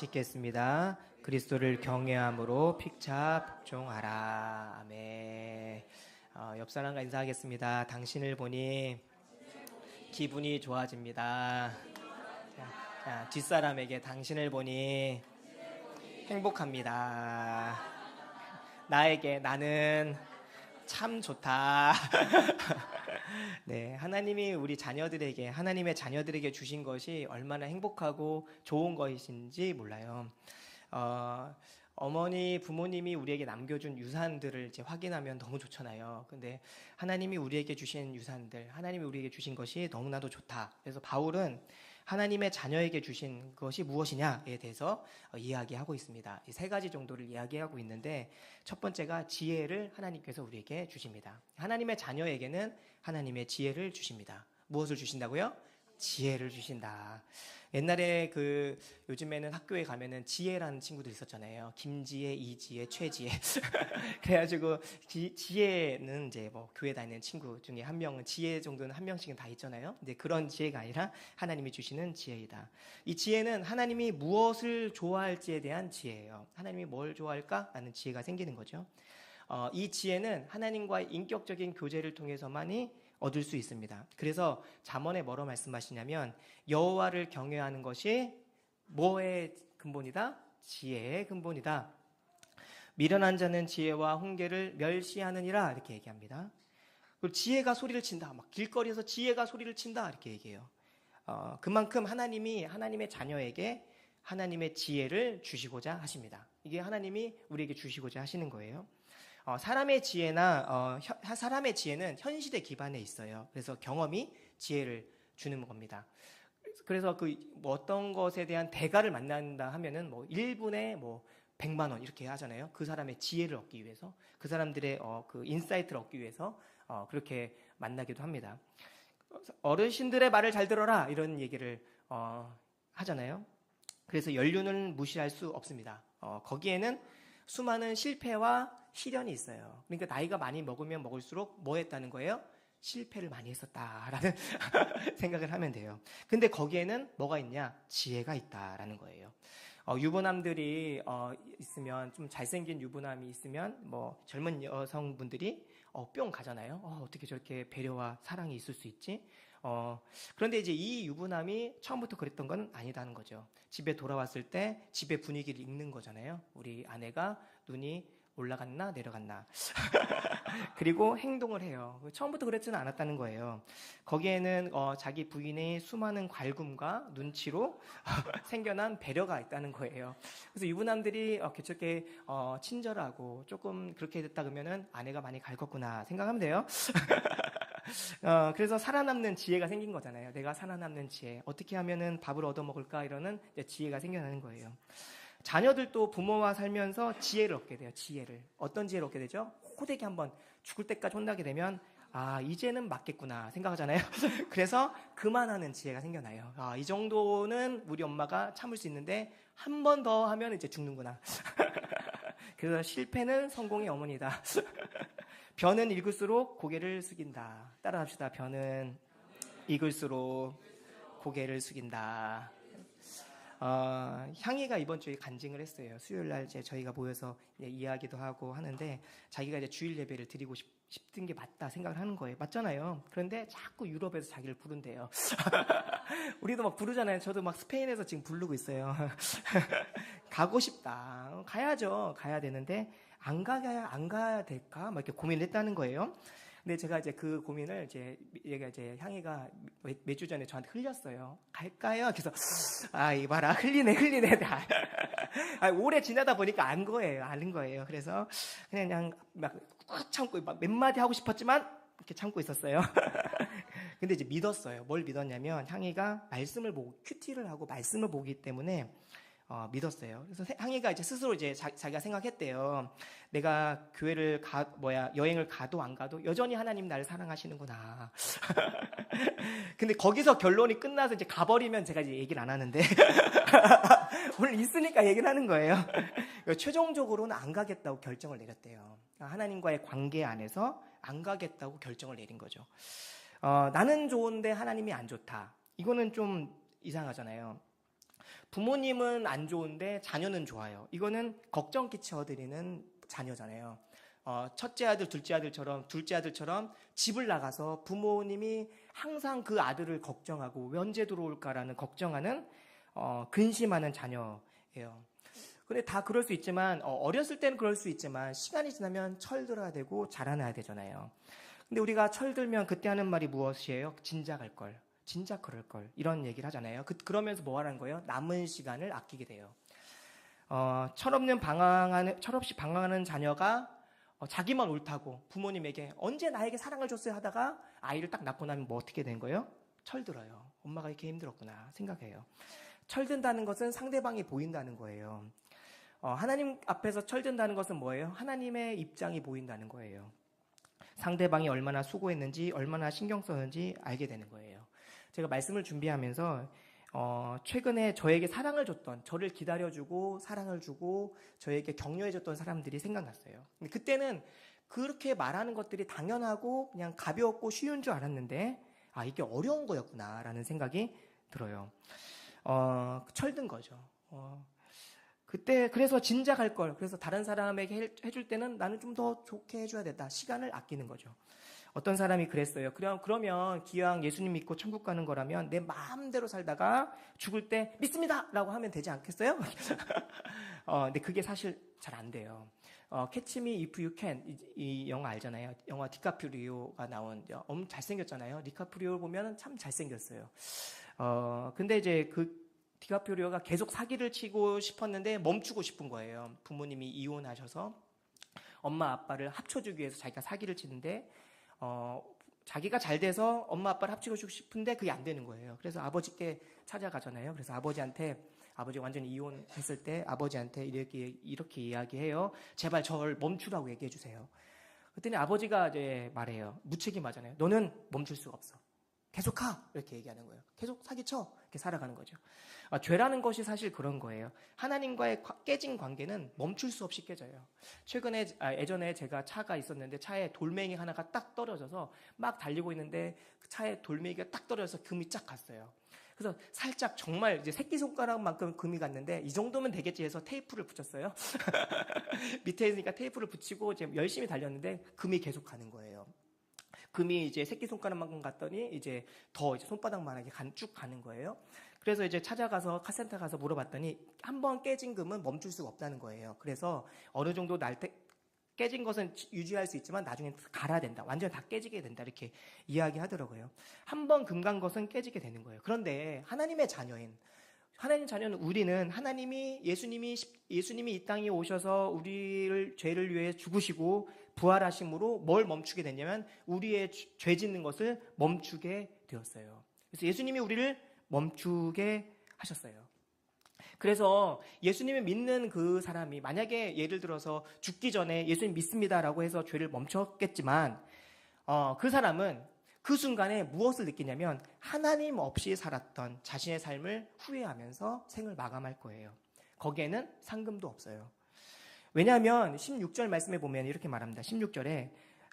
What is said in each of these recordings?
짓겠습니다. 그리스도를 경외함으로 픽차 복종하라. 아멘. 옆 사람과 인사하겠습니다. 당신을 보니 기분이 좋아집니다. 자, 뒷사람에게 당신을 보니 행복합니다. 나에게 나는 참 좋다. 네, 하나님이 우리 자녀들에게, 하나님의 자녀들에게 주신 것이 얼마나 행복하고 좋은 것인지 몰라요. 어머니, 부모님이 우리에게 남겨준 유산들을 이제 확인하면 너무 좋잖아요. 근데 하나님이 우리에게 주신 유산들, 하나님이 우리에게 주신 것이 너무나도 좋다. 그래서 바울은 하나님의 자녀에게 주신 것이 무엇이냐에 대해서 이야기하고 있습니다. 이 세 가지 정도를 이야기하고 있는데, 첫 번째가 지혜를 하나님께서 우리에게 주십니다. 하나님의 자녀에게는 하나님의 지혜를 주십니다. 무엇을 주신다고요? 지혜를 주신다. 옛날에 요즘에는 학교에 가면은 지혜라는 친구들 있었잖아요. 김지혜, 이지혜, 최지혜. 그래가지고 지혜는 이제 뭐 교회 다니는 친구 중에 한 명은 지혜 정도는 한 명씩은 다 있잖아요. 근데 그런 지혜가 아니라 하나님이 주시는 지혜이다. 이 지혜는 하나님이 무엇을 좋아할지에 대한 지혜예요. 하나님이 뭘 좋아할까라는 지혜가 생기는 거죠. 이 지혜는 하나님과의 인격적인 교제를 통해서만이 얻을 수 있습니다. 그래서 잠언에 뭐로 말씀하시냐면, 여호와를 경외하는 것이 뭐의 근본이다? 지혜의 근본이다. 미련한 자는 지혜와 훈계를 멸시하느니라, 이렇게 얘기합니다. 그리고 지혜가 소리를 친다, 막 길거리에서 지혜가 소리를 친다, 이렇게 얘기해요. 그만큼 하나님이 하나님의 자녀에게 하나님의 지혜를 주시고자 하십니다. 이게 하나님이 우리에게 주시고자 하시는 거예요. 사람의 지혜는 현실에 기반해 있어요. 그래서 경험이 지혜를 주는 겁니다. 그래서 어떤 것에 대한 대가를 만난다 하면은 1분에 100만 원 이렇게 하잖아요. 그 사람의 지혜를 얻기 위해서, 그 사람들의 인사이트를 얻기 위해서 그렇게 만나기도 합니다. 어르신들의 말을 잘 들어라, 이런 얘기를 하잖아요. 그래서 연륜을 무시할 수 없습니다. 거기에는 수많은 실패와 시련이 있어요. 그러니까 나이가 많이 먹으면 먹을수록 뭐 했다는 거예요? 실패를 많이 했었다라는 생각을 하면 돼요. 근데 거기에는 뭐가 있냐? 지혜가 있다라는 거예요. 유부남들이 있으면, 좀 잘생긴 유부남이 있으면 젊은 여성분들이 뿅 가잖아요. 어떻게 저렇게 배려와 사랑이 있을 수 있지? 그런데 이제 이 유부남이 처음부터 그랬던 건 아니다는 거죠. 집에 돌아왔을 때 집의 분위기를 읽는 거잖아요. 우리 아내가 눈이 올라갔나 내려갔나 그리고 행동을 해요. 처음부터 그랬지는 않았다는 거예요. 거기에는 자기 부인의 수많은 괄굼과 눈치로 생겨난 배려가 있다는 거예요. 그래서 유부남들이 저렇게 친절하고 조금 그렇게 됐다 그러면은 아내가 많이 갈궜구나 생각하면 돼요. 그래서 살아남는 지혜가 생긴 거잖아요. 내가 살아남는 지혜, 어떻게 하면은 밥을 얻어먹을까, 이러는 지혜가 생겨나는 거예요. 자녀들도 부모와 살면서 지혜를 얻게 돼요. 지혜를. 어떤 지혜를 얻게 되죠? 호되게 한번 죽을 때까지 혼나게 되면 이제는 맞겠구나 생각하잖아요. 그래서 그만하는 지혜가 생겨나요. 이 정도는 우리 엄마가 참을 수 있는데 한 번 더 하면 이제 죽는구나. 그래서 실패는 성공의 어머니다. 변은 읽을수록 고개를 숙인다. 따라합시다. 변은 읽을수록 고개를 숙인다. 향이가 이번 주에 간증을 했어요. 수요일 날 이제 저희가 모여서 이야기도 하고 하는데, 자기가 이제 주일 예배를 드리고 싶은 게 맞다 생각을 하는 거예요. 맞잖아요. 그런데 자꾸 유럽에서 자기를 부른대요. 우리도 막 부르잖아요. 저도 막 스페인에서 지금 부르고 있어요. 가고 싶다. 가야죠. 가야 되는데 안 가야 될까? 막 이렇게 고민을 했다는 거예요. 근데 제가 이제 그 고민을 얘가 이제 향이가 몇 주 전에 저한테 흘렸어요. 갈까요? 그래서 이봐라, 흘리네. 오래 지나다 보니까 아는 거예요. 그래서 그냥 막 꾹 참고 막 몇 마디 하고 싶었지만 이렇게 참고 있었어요. 근데 이제 믿었어요. 뭘 믿었냐면, 향이가 말씀을 보고 큐티를 하고 말씀을 보기 때문에 믿었어요. 그래서 향이가 이제 스스로 이제 자기가 생각했대요. 내가 교회를 여행을 가도 안 가도 여전히 하나님 나를 사랑하시는구나. 근데 거기서 결론이 끝나서 이제 가버리면 제가 이제 얘기를 안 하는데 오늘 있으니까 얘기를 하는 거예요. 최종적으로는 안 가겠다고 결정을 내렸대요. 하나님과의 관계 안에서 안 가겠다고 결정을 내린 거죠. 나는 좋은데 하나님이 안 좋다. 이거는 좀 이상하잖아요. 부모님은 안 좋은데 자녀는 좋아요. 이거는 걱정 끼쳐드리는 자녀잖아요. 첫째 아들, 둘째 아들처럼 집을 나가서 부모님이 항상 그 아들을 걱정하고 언제 들어올까라는 걱정하는 근심하는 자녀예요. 근데 다 그럴 수 있지만 어렸을 때는 그럴 수 있지만 시간이 지나면 철들어야 되고 자라나야 되잖아요. 근데 우리가 철들면 그때 하는 말이 무엇이에요? 진작 할 걸. 진작 그럴 걸. 이런 얘기를 하잖아요. 그러면서 뭐 하는 거예요? 남은 시간을 아끼게 돼요. 철없이 방황하는 자녀가 자기만 옳다고 부모님에게 언제 나에게 사랑을 줬어야 하다가 아이를 딱 낳고 나면 뭐 어떻게 된 거예요? 철들어요. 엄마가 이렇게 힘들었구나 생각해요. 철든다는 것은 상대방이 보인다는 거예요. 하나님 앞에서 철든다는 것은 뭐예요? 하나님의 입장이 보인다는 거예요. 상대방이 얼마나 수고했는지 얼마나 신경 썼는지 알게 되는 거예요. 제가 말씀을 준비하면서 최근에 저에게 사랑을 줬던, 저를 기다려주고 사랑을 주고 저에게 격려해줬던 사람들이 생각났어요. 근데 그때는 그렇게 말하는 것들이 당연하고 그냥 가볍고 쉬운 줄 알았는데 이게 어려운 거였구나라는 생각이 들어요. 철든 거죠. 그때 그래서 진작 할 걸, 그래서 다른 사람에게 해줄 때는 나는 좀 더 좋게 해줘야 된다. 시간을 아끼는 거죠. 어떤 사람이 그랬어요. 그러면 기왕 예수님 믿고 천국 가는 거라면 내 마음대로 살다가 죽을 때 믿습니다! 라고 하면 되지 않겠어요? 근데 그게 사실 잘 안 돼요. Catch Me If You Can 이 영화 알잖아요. 영화 디카프리오가 나온 잘생겼잖아요. 디카프리오 보면 참 잘생겼어요. 근데 이제 그 디카프리오가 계속 사기를 치고 싶었는데 멈추고 싶은 거예요. 부모님이 이혼하셔서 엄마 아빠를 합쳐주기 위해서 자기가 사기를 치는데 자기가 잘 돼서 엄마 아빠를 합치고 싶은데 그게 안 되는 거예요. 그래서 아버지께 찾아가잖아요. 그래서 아버지 완전히 이혼했을 때 아버지한테 이렇게 이야기해요. 제발 저를 멈추라고 얘기해 주세요. 그랬더니 아버지가 이제 말해요. 무책임하잖아요. 너는 멈출 수가 없어. 계속 가! 이렇게 얘기하는 거예요. 계속 사기쳐! 이렇게 살아가는 거죠. 죄라는 것이 사실 그런 거예요. 하나님과의 깨진 관계는 멈출 수 없이 깨져요. 예전에 제가 차가 있었는데 차에 돌멩이 하나가 딱 떨어져서 막 달리고 있는데 그 차에 돌멩이가 딱 떨어져서 금이 쫙 갔어요. 그래서 살짝 정말 이제 새끼손가락만큼 금이 갔는데 이 정도면 되겠지 해서 테이프를 붙였어요. 밑에 있으니까 테이프를 붙이고 이제 열심히 달렸는데 금이 계속 가는 거예요. 금이 이제 새끼손가락만큼 갔더니 이제 더 이제 손바닥만하게 쭉 가는 거예요. 그래서 이제 찾아가서 카센터 가서 물어봤더니 한번 깨진 금은 멈출 수가 없다는 거예요. 그래서 어느 정도 날 때 깨진 것은 유지할 수 있지만 나중에 갈아야 된다. 완전히 다 깨지게 된다. 이렇게 이야기하더라고요. 한번 금 간 것은 깨지게 되는 거예요. 그런데 하나님의 자녀는 우리는 예수님이 이 땅에 오셔서 우리를 죄를 위해 죽으시고 부활하심으로 뭘 멈추게 됐냐면 우리의 죄 짓는 것을 멈추게 되었어요. 그래서 예수님이 우리를 멈추게 하셨어요. 그래서 예수님을 믿는 그 사람이 만약에 예를 들어서 죽기 전에 예수님 믿습니다라고 해서 죄를 멈췄겠지만 그 사람은 그 순간에 무엇을 느끼냐면 하나님 없이 살았던 자신의 삶을 후회하면서 생을 마감할 거예요. 거기에는 상금도 없어요. 왜냐하면 16절 말씀에 보면 이렇게 말합니다. 16절에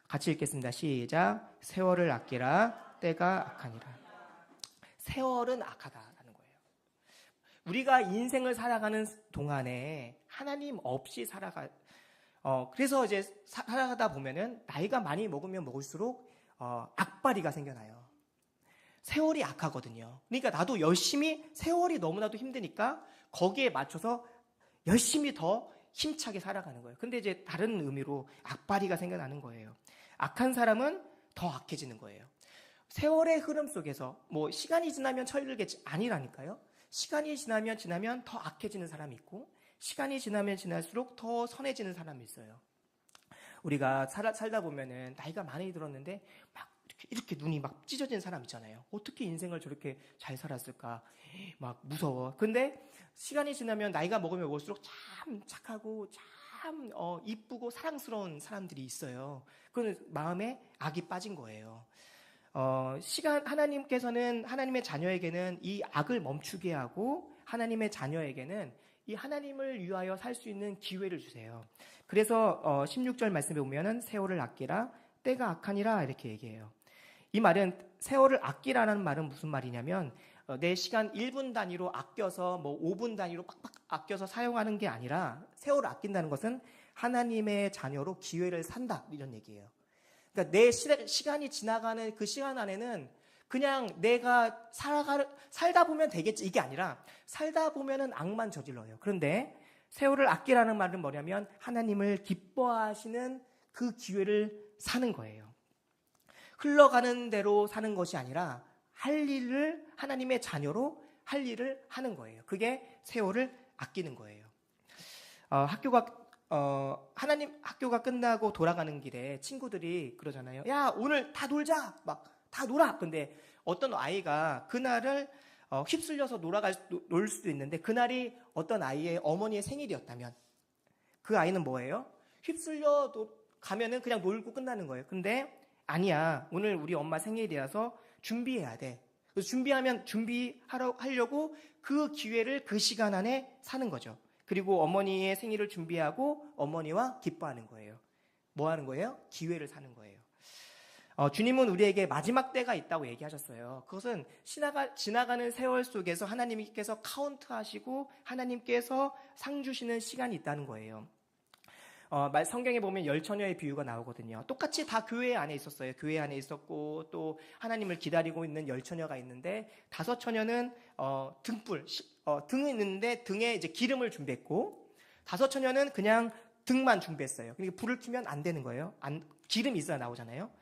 같이 읽겠습니다. 시작. 세월을 아끼라 때가 악하니라. 세월은 악하다라는 거예요. 우리가 인생을 살아가는 동안에 하나님 없이 그래서 이제 살아가다 보면은 나이가 많이 먹으면 먹을수록 악바리가 생겨나요. 세월이 악하거든요. 그러니까 나도 세월이 너무나도 힘드니까 거기에 맞춰서 열심히 더 힘차게 살아가는 거예요. 근데 이제 다른 의미로 악바리가 생겨나는 거예요. 악한 사람은 더 악해지는 거예요. 세월의 흐름 속에서 시간이 지나면 철들겠지 아니라니까요. 시간이 지나면 더 악해지는 사람이 있고 시간이 지나면 지날수록 더 선해지는 사람이 있어요. 우리가 살다 보면은 나이가 많이 들었는데 막 이렇게 눈이 막 찢어진 사람 있잖아요. 어떻게 인생을 저렇게 잘 살았을까? 막 무서워. 근데 시간이 지나면 나이가 먹으면 먹을수록 참 착하고 참 이쁘고 사랑스러운 사람들이 있어요. 그건 마음에 악이 빠진 거예요. 하나님께서는 하나님의 자녀에게는 이 악을 멈추게 하고 하나님의 자녀에게는 이 하나님을 위하여 살 수 있는 기회를 주세요. 그래서 16절 말씀에 보면은 세월을 아끼라 때가 악하니라 이렇게 얘기해요. 이 말은 세월을 아끼라는 말은 무슨 말이냐면 내 시간 1분 단위로 아껴서 뭐 5분 단위로 빡빡 아껴서 사용하는 게 아니라 세월을 아낀다는 것은 하나님의 자녀로 기회를 산다 이런 얘기예요. 그러니까 내 시간이 지나가는 그 시간 안에는 그냥 내가 살다 보면 되겠지 이게 아니라 살다 보면은 악만 저질러요. 그런데 세월을 아끼라는 말은 뭐냐면 하나님을 기뻐하시는 그 기회를 사는 거예요. 흘러가는 대로 사는 것이 아니라 할 일을 하나님의 자녀로 할 일을 하는 거예요. 그게 세월을 아끼는 거예요. 학교가 끝나고 돌아가는 길에 친구들이 그러잖아요. 야, 오늘 다 놀자. 막 다 놀아. 근데 어떤 아이가 그날을 휩쓸려서 놀 수도 있는데 그날이 어떤 아이의 어머니의 생일이었다면 그 아이는 뭐예요? 휩쓸려 가면은 그냥 놀고 끝나는 거예요. 근데 아니야. 오늘 우리 엄마 생일이라서 준비해야 돼. 그래서 준비하려고 그 기회를 그 시간 안에 사는 거죠. 그리고 어머니의 생일을 준비하고 어머니와 기뻐하는 거예요. 뭐 하는 거예요? 기회를 사는 거예요. 주님은 우리에게 마지막 때가 있다고 얘기하셨어요. 그것은 지나가는 세월 속에서 하나님께서 카운트하시고 하나님께서 상 주시는 시간이 있다는 거예요. 성경에 보면 10처녀의 비유가 나오거든요. 똑같이 다 교회 안에 있었어요. 교회 안에 있었고 또 하나님을 기다리고 있는 10처녀가 있는데 5처녀는 등이 있는데 등에 이제 기름을 준비했고 5처녀는 그냥 등만 준비했어요. 그러니까 불을 켜면 안 되는 거예요. 기름이 있어야 나오잖아요.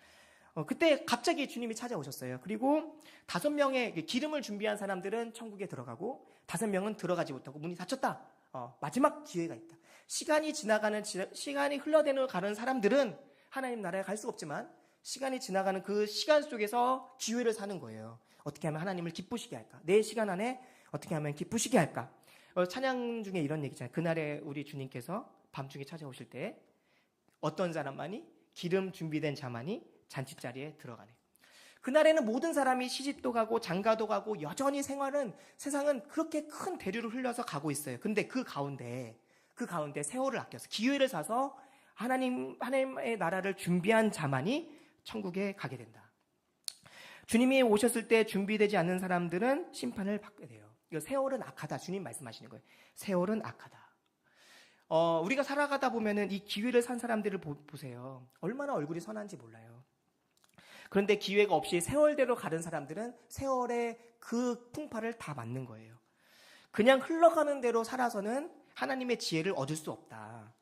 그때 갑자기 주님이 찾아오셨어요. 그리고 5명의 기름을 준비한 사람들은 천국에 들어가고 5명은 들어가지 못하고 문이 닫혔다. 마지막 기회가 있다. 시간이 흘러대는 가는 사람들은 하나님 나라에 갈 수가 없지만 시간이 지나가는 그 시간 속에서 기회를 사는 거예요. 어떻게 하면 하나님을 기쁘시게 할까? 내 시간 안에 어떻게 하면 기쁘시게 할까? 찬양 중에 이런 얘기잖아요. 그날에 우리 주님께서 밤중에 찾아오실 때 어떤 사람만이 기름 준비된 자만이 잔치자리에 들어가네. 그날에는 모든 사람이 시집도 가고 장가도 가고 여전히 세상은 그렇게 큰 대류를 흘려서 가고 있어요. 근데 그 가운데 세월을 아껴서 기회를 사서 하나님의 나라를 준비한 자만이 천국에 가게 된다. 주님이 오셨을 때 준비되지 않는 사람들은 심판을 받게 돼요. 이거 세월은 악하다. 주님 말씀하시는 거예요. 세월은 악하다. 우리가 살아가다 보면은 이 기회를 산 사람들을 보세요. 얼마나 얼굴이 선한지 몰라요. 그런데 기회가 없이 세월대로 가는 사람들은 세월의 그 풍파를 다 맞는 거예요. 그냥 흘러가는 대로 살아서는 하나님의 지혜를 얻을 수 없다.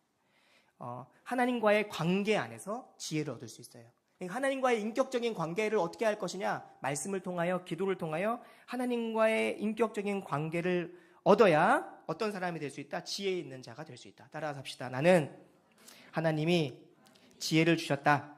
하나님과의 관계 안에서 지혜를 얻을 수 있어요. 그러니까 하나님과의 인격적인 관계를 어떻게 할 것이냐? 말씀을 통하여, 기도를 통하여 하나님과의 인격적인 관계를 얻어야 어떤 사람이 될 수 있다? 지혜 있는 자가 될 수 있다. 따라서 합시다. 나는 하나님이 지혜를 주셨다.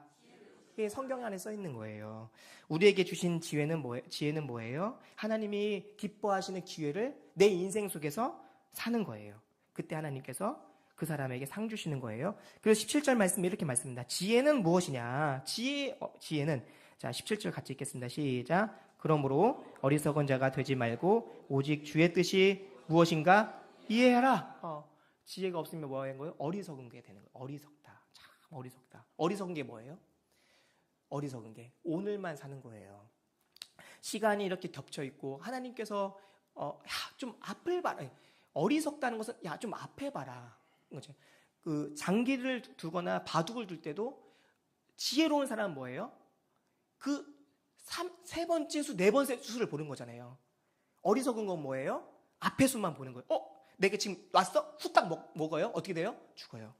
이게 성경 안에 써 있는 거예요. 우리에게 주신 지혜는 뭐예요? 하나님이 기뻐하시는 기회를 내 인생 속에서 사는 거예요. 그때 하나님께서 그 사람에게 상 주시는 거예요. 그래서 17절 말씀에 이렇게 말씀합니다. 지혜는 무엇이냐? 지혜는 자 17절 같이 읽겠습니다. 시작. 그러므로 어리석은 자가 되지 말고 오직 주의 뜻이 무엇인가 이해하라. 지혜가 없으면 뭐 하는 거예요? 어리석은 게 되는 거예요. 어리석다. 참 어리석다. 어리석은 게 뭐예요? 어리석은 게 오늘만 사는 거예요. 시간이 이렇게 겹쳐 있고 하나님께서 좀 앞을 봐라. 어리석다는 것은 좀 앞에 봐라. 그 장기를 두거나 바둑을 둘 때도 지혜로운 사람은 뭐예요? 그 세 번째 수, 네 번째 수를 보는 거잖아요. 어리석은 건 뭐예요? 앞에 수만 보는 거예요. 내가 지금 왔어? 후딱 먹어요? 어떻게 돼요? 죽어요.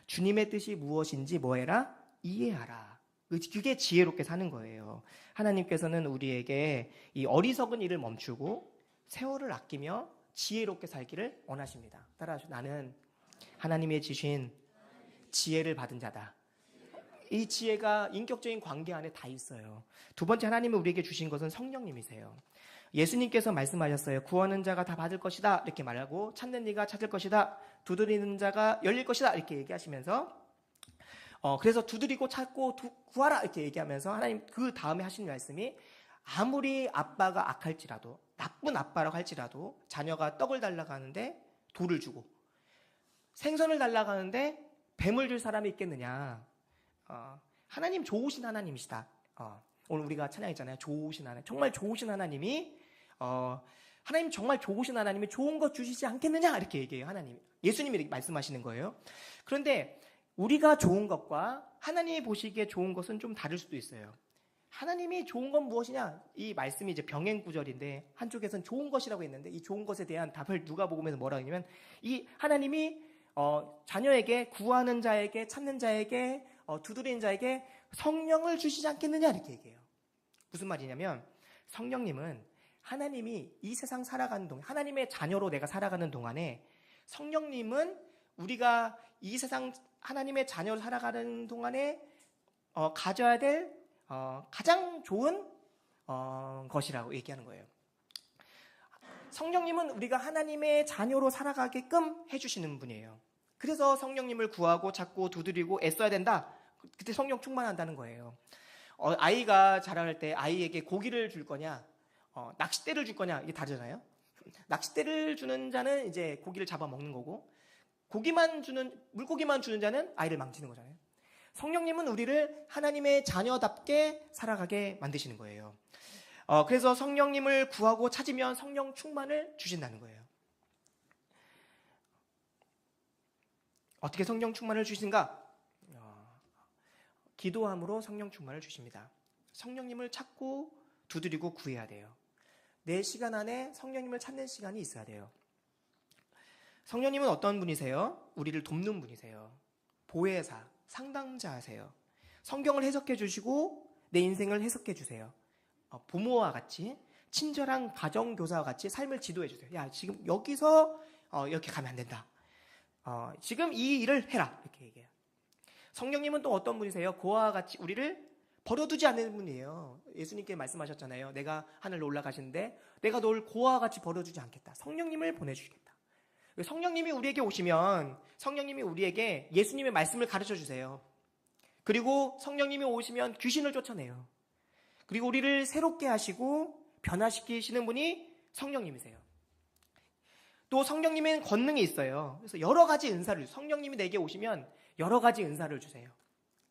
주님의 뜻이 무엇인지 뭐해라? 이해하라. 그게 지혜롭게 사는 거예요. 하나님께서는 우리에게 이 어리석은 일을 멈추고 세월을 아끼며 지혜롭게 살기를 원하십니다. 따라서 나는 하나님의 주신 지혜를 받은 자다. 이 지혜가 인격적인 관계 안에 다 있어요. 두 번째, 하나님이 우리에게 주신 것은 성령님이세요. 예수님께서 말씀하셨어요. 구하는 자가 다 받을 것이다 이렇게 말하고 찾는 이가 찾을 것이다. 두드리는 자가 열릴 것이다 이렇게 얘기하시면서 그래서 두드리고 찾고 구하라 이렇게 얘기하면서 하나님 그 다음에 하신 말씀이 아무리 아빠가 악할지라도 나쁜 아빠라고 할지라도 자녀가 떡을 달라고 하는데 돌을 주고 생선을 달라고 하는데 뱀을 줄 사람이 있겠느냐. 하나님 좋으신 하나님이시다. 오늘 우리가 찬양했잖아요. 좋으신 하나님, 정말 좋으신 하나님이 하나님 정말 좋으신 하나님이 좋은 것 주시지 않겠느냐 이렇게 얘기해요. 하나님, 예수님이 이렇게 말씀하시는 거예요. 그런데 우리가 좋은 것과 하나님이 보시기에 좋은 것은 좀 다를 수도 있어요. 하나님이 좋은 건 무엇이냐? 이 말씀이 이제 병행 구절인데 한쪽에서는 좋은 것이라고 했는데 이 좋은 것에 대한 답을 누가복음에서 뭐라고 하냐면 이 하나님이 자녀에게 구하는 자에게 찾는 자에게 두드리는 자에게 성령을 주시지 않겠느냐 이렇게 얘기해요. 무슨 말이냐면 성령님은 하나님이 이 세상 살아가는 동안 하나님의 자녀로 내가 살아가는 동안에 성령님은 우리가 이 세상 하나님의 자녀로 살아가는 동안에 가져야 될 가장 좋은 것이라고 얘기하는 거예요. 성령님은 우리가 하나님의 자녀로 살아가게끔 해주시는 분이에요. 그래서 성령님을 구하고 찾고 두드리고 애써야 된다. 그때 성령 충만한다는 거예요. 아이가 자라날 때 아이에게 고기를 줄 거냐, 낚싯대를 줄 거냐 이게 다르잖아요. 낚싯대를 주는 자는 이제 고기를 잡아 먹는 거고, 물고기만 주는 자는 아이를 망치는 거잖아요. 성령님은 우리를 하나님의 자녀답게 살아가게 만드시는 거예요. 그래서 성령님을 구하고 찾으면 성령 충만을 주신다는 거예요. 어떻게 성령 충만을 주신가? 기도함으로 성령 충만을 주십니다. 성령님을 찾고 두드리고 구해야 돼요. 내 시간 안에 성령님을 찾는 시간이 있어야 돼요. 성령님은 어떤 분이세요? 우리를 돕는 분이세요. 보혜사, 상담자세요. 성경을 해석해 주시고 내 인생을 해석해 주세요. 부모와 같이, 친절한 가정교사와 같이 삶을 지도해 주세요. 야, 지금 여기서 이렇게 가면 안 된다. 지금 이 일을 해라. 이렇게 얘기해요. 성령님은 또 어떤 분이세요? 그와 같이 우리를 버려두지 않는 분이에요. 예수님께 말씀하셨잖아요. 내가 하늘로 올라가시는데 내가 널 그와 같이 버려두지 않겠다. 성령님을 보내주시겠다. 성령님이 우리에게 오시면 성령님이 우리에게 예수님의 말씀을 가르쳐 주세요. 그리고 성령님이 오시면 귀신을 쫓아내요. 그리고 우리를 새롭게 하시고 변화시키시는 분이 성령님이세요. 또 성령님의 권능이 있어요. 그래서 여러 가지 은사를, 성령님이 내게 오시면 여러 가지 은사를 주세요.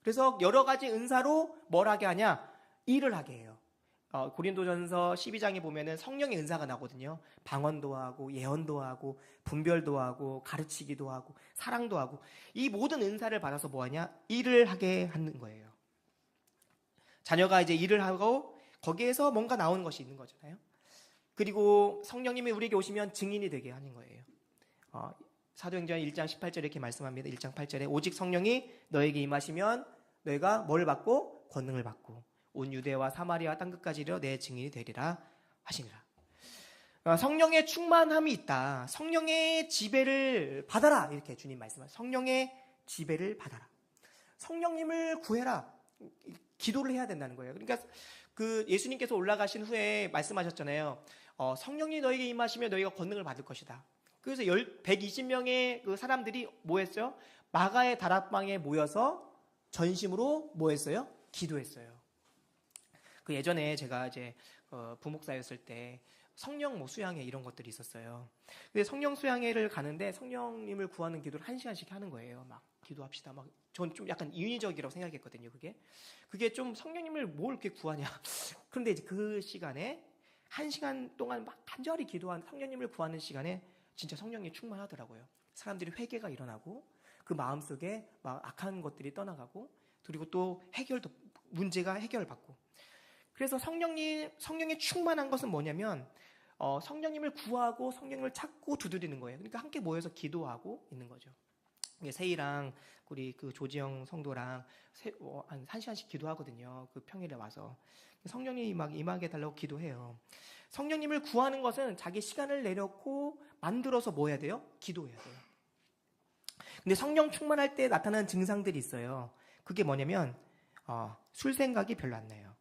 그래서 여러 가지 은사로 뭘 하게 하냐? 일을 하게 해요. 고린도전서 12장에 보면은 성령의 은사가 나거든요. 방언도 하고 예언도 하고 분별도 하고 가르치기도 하고 사랑도 하고, 이 모든 은사를 받아서 뭐 하냐? 일을 하게 하는 거예요. 자녀가 이제 일을 하고 거기에서 뭔가 나오는 것이 있는 거잖아요. 그리고 성령님이 우리에게 오시면 증인이 되게 하는 거예요. 사도행전 1장 18절에 이렇게 말씀합니다. 1장 8절에 오직 성령이 너에게 임하시면 너희가 뭘 받고? 권능을 받고 온 유대와 사마리아 땅끝까지 이르러 내 증인이 되리라 하시니라. 성령의 충만함이 있다. 성령의 지배를 받아라. 이렇게 주님 말씀하세요. 성령의 지배를 받아라. 성령님을 구해라. 기도를 해야 된다는 거예요. 그러니까 그 예수님께서 올라가신 후에 말씀하셨잖아요. 성령이 너에게 임하시면 너희가 권능을 받을 것이다. 그래서 120명의 그 사람들이 뭐 했어요? 마가의 다락방에 모여서 전심으로 뭐 했어요? 기도했어요. 그 예전에 제가 이제 부목사였을 때 성령 수양회 이런 것들이 있었어요. 근데 성령 수양회를 가는데 성령님을 구하는 기도를 1시간씩 하는 거예요. 막 기도합시다. 막 전 좀 약간 인위적이라고 생각했거든요. 그게 좀 성령님을 뭘 이렇게 구하냐. 그런데 이제 그 시간에 1시간 동안 막 간절히 기도한 성령님을 구하는 시간에 진짜 성령이 충만하더라고요. 사람들이 회개가 일어나고 그 마음속에 막 악한 것들이 떠나가고, 그리고 또 문제가 해결받고. 그래서 성령이 충만한 것은 뭐냐면 성령님을 구하고 성령님을 찾고 두드리는 거예요. 그러니까 함께 모여서 기도하고 있는 거죠. 세이랑 우리 그 조지영 성도랑 한 1시간씩 기도하거든요. 그 평일에 와서 성령님이 막 임하게 해달라고 기도해요. 성령님을 구하는 것은 자기 시간을 내놓고 만들어서 뭐 해야 돼요? 기도해야 돼요. 근데 성령 충만할 때 나타나는 증상들이 있어요. 그게 뭐냐면 술 생각이 별로 안 나요.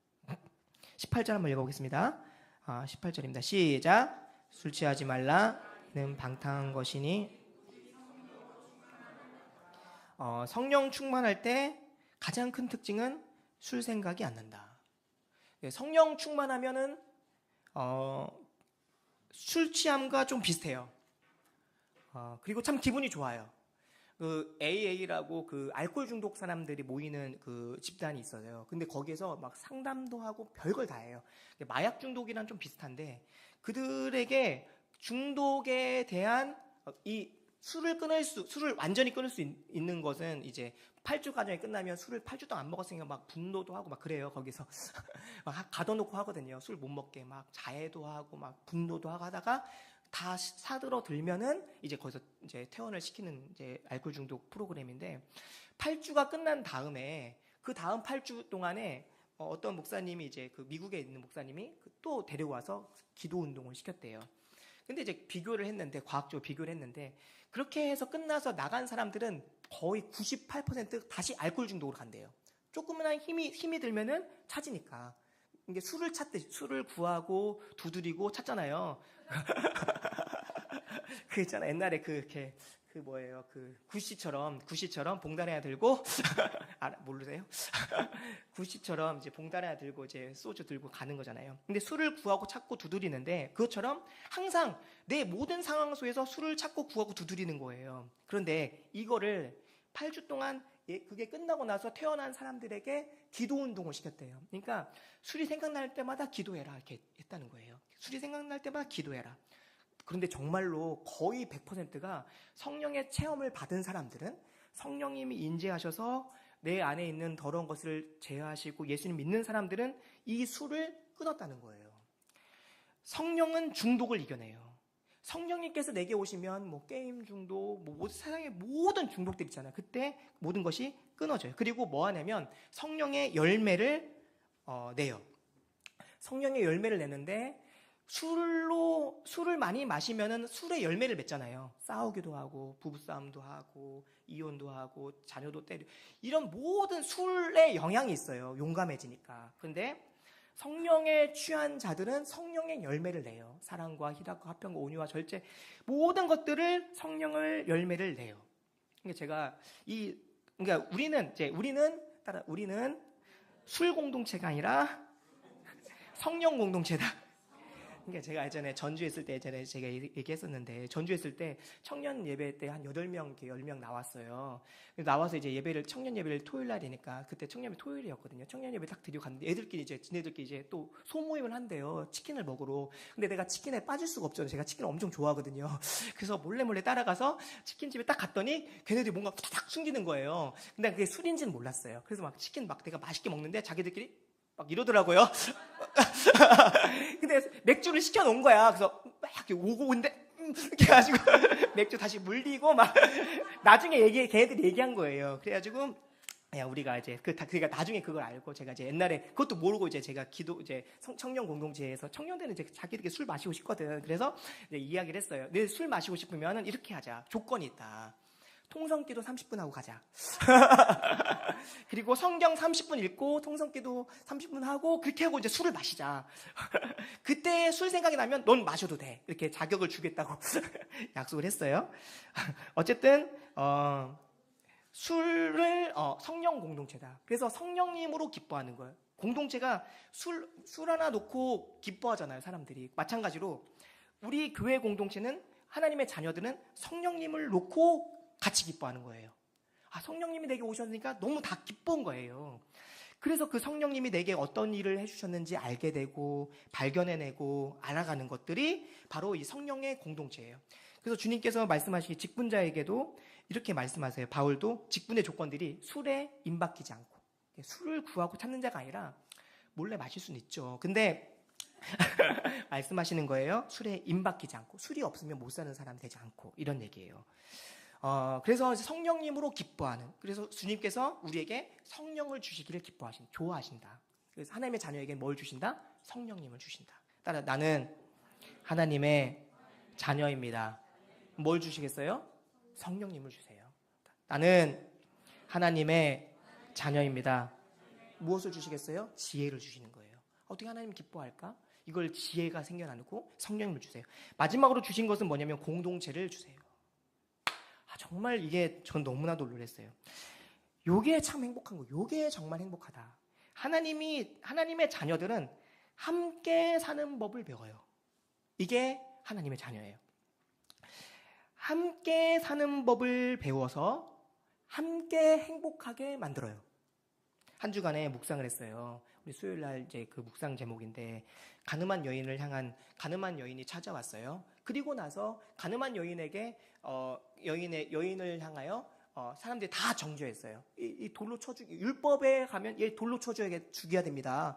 18절 한번 읽어보겠습니다. 18절입니다. 시작. 술 취하지 말라는 방탕한 것이니. 성령 충만할 때 가장 큰 특징은 술 생각이 안 난다. 성령 충만하면은 술 취함과 좀 비슷해요. 그리고 참 기분이 좋아요. 그 AA라고 그 알코올 중독 사람들이 모이는 그 집단이 있어요. 근데 거기에서 막 상담도 하고 별걸 다 해요. 마약 중독이랑 좀 비슷한데 그들에게 중독에 대한 이 술을 완전히 끊을 수 있는 것은 이제 8주 과정이 끝나면 술을 8주 동안 안 먹었으니까 막 분노도 하고 막 그래요. 거기서 막 가둬놓고 하거든요. 술 못 먹게 막 자해도 하고 막 분노도 하고 하다가 다 사들어 들면은 이제 거기서 이제 퇴원을 시키는 이제 알코올 중독 프로그램인데 8주가 끝난 다음에 그 다음 8주 동안에 어떤 목사님이 이제 그 미국에 있는 목사님이 또 데려와서 기도 운동을 시켰대요. 근데 이제 비교를 했는데 과학적으로 비교를 했는데 그렇게 해서 끝나서 나간 사람들은 거의 98% 다시 알코올 중독으로 간대요. 조금만 힘이 들면은 찾으니까. 이게 술을 찾듯이 술을 구하고 두드리고 찾잖아요. 그 있잖아 옛날에 그 뭐예요 그 구씨처럼 봉다리 하나 들고 모르세요? 구씨처럼 이제 봉다리 하나 들고 이제 소주 들고 가는 거잖아요. 근데 술을 구하고 찾고 두드리는데 그것처럼 항상 내 모든 상황 속에서 술을 찾고 구하고 두드리는 거예요. 그런데 이거를 8주 동안 그게 끝나고 나서 퇴원한 사람들에게 기도 운동을 시켰대요. 그러니까 술이 생각날 때마다 기도해라 이렇게 했다는 거예요. 술이 생각날 때마다 기도해라. 그런데 정말로 거의 100%가 성령의 체험을 받은 사람들은 성령님이 인재하셔서 내 안에 있는 더러운 것을 제어하시고 예수님 믿는 사람들은 이 술을 끊었다는 거예요. 성령은 중독을 이겨내요. 성령님께서 내게 오시면 뭐 게임 중독, 뭐 세상의 모든 중독들 있잖아요. 그때 모든 것이 끊어져요. 그리고 뭐 하냐면 성령의 열매를 내요. 성령의 열매를 내는데 술을 많이 마시면은 술의 열매를 맺잖아요. 싸우기도 하고 부부싸움도 하고 이혼도 하고 자녀도 때리고 이런 모든 술의 영향이 있어요. 용감해지니까. 그런데 성령에 취한 자들은 성령의 열매를 내요. 사랑과 희락과 화평과 온유와 절제 모든 것들을 성령을 열매를 내요. 그러니까 그러니까 우리는 술 공동체가 아니라 성령 공동체다. 그러니까 제가 예전에 전주했을 때 제가 얘기했었는데 전주했을 때 청년 예배 때 한 8명, 10명 나왔어요. 나와서 이제 청년 예배를 토요일 날이니까 그때 청년 예배 토요일이었거든요. 청년 예배 딱 드리고 갔는데 지네들끼리 이제 또 소모임을 한대요. 치킨을 먹으러. 근데 내가 치킨에 빠질 수가 없죠. 제가 치킨을 엄청 좋아하거든요. 그래서 몰래 따라가서 치킨집에 딱 갔더니 걔네들이 뭔가 탁 숨기는 거예요. 근데 그게 술인지는 몰랐어요. 그래서 막 치킨 막 내가 맛있게 먹는데 자기들끼리 막 이러더라고요. 근데 맥주를 시켜놓은 거야. 그래서 막 이렇게 오고 온데 이렇게 해가지고 맥주 다시 물리고 막 나중에 걔네들이 얘기한 거예요. 그래가지고 야 우리가 이제 그러니까 나중에 그걸 알고 제가 이제 옛날에 그것도 모르고 이제 제가 청년 공동체에서 청년들은 이제 자기들끼리 술 마시고 싶거든. 그래서 이제 이야기를 했어요. 내 술 마시고 싶으면은 이렇게 하자. 조건이 있다. 통성기도 30분 하고 가자. 그리고 성경 30분 읽고 통성기도 30분 하고 그렇게 하고 이제 술을 마시자. 그때 술 생각이 나면 넌 마셔도 돼. 이렇게 자격을 주겠다고 약속을 했어요. 어쨌든 술을 성령 공동체다. 그래서 성령님으로 기뻐하는 거예요. 공동체가 술 하나 놓고 기뻐하잖아요. 사람들이. 마찬가지로 우리 교회 공동체는 하나님의 자녀들은 성령님을 놓고 같이 기뻐하는 거예요. 성령님이 내게 오셨으니까 너무 다 기쁜 거예요. 그래서 그 성령님이 내게 어떤 일을 해주셨는지 알게 되고 발견해내고 알아가는 것들이 바로 이 성령의 공동체예요. 그래서 주님께서 말씀하시기 직분자에게도 이렇게 말씀하세요. 바울도 직분의 조건들이 술에 임박히지 않고 술을 구하고 찾는 자가 아니라 몰래 마실 수는 있죠. 근데 말씀하시는 거예요. 술에 임박히지 않고 술이 없으면 못 사는 사람 되지 않고 이런 얘기예요. 그래서 성령님으로 기뻐하는. 그래서 주님께서 우리에게 성령을 주시기를 좋아하신다. 그래서 하나님의 자녀에게는 뭘 주신다? 성령님을 주신다. 따라 나는 하나님의 자녀입니다. 뭘 주시겠어요? 성령님을 주세요. 나는 하나님의 자녀입니다. 무엇을 주시겠어요? 지혜를 주시는 거예요. 어떻게 하나님 기뻐할까? 이걸 지혜가 생겨나고 성령님을 주세요. 마지막으로 주신 것은 뭐냐면 공동체를 주세요. 정말 이게 전 너무나도 놀랐어요. 요게 참 행복한 거예요. 요게 정말 행복하다. 하나님의 자녀들은 함께 사는 법을 배워요. 이게 하나님의 자녀예요. 함께 사는 법을 배워서 함께 행복하게 만들어요. 한 주간에 묵상을 했어요. 우리 수요일 날 이제 그 묵상 제목인데, 가늠한 여인을 향한, 가늠한 여인이 찾아왔어요. 그리고 나서 가늠한 여인에게 여인을 향하여 사람들이 다 정죄했어요. 이 돌로 쳐 죽이, 율법에 가면 얘 돌로 쳐 죽여야 됩니다.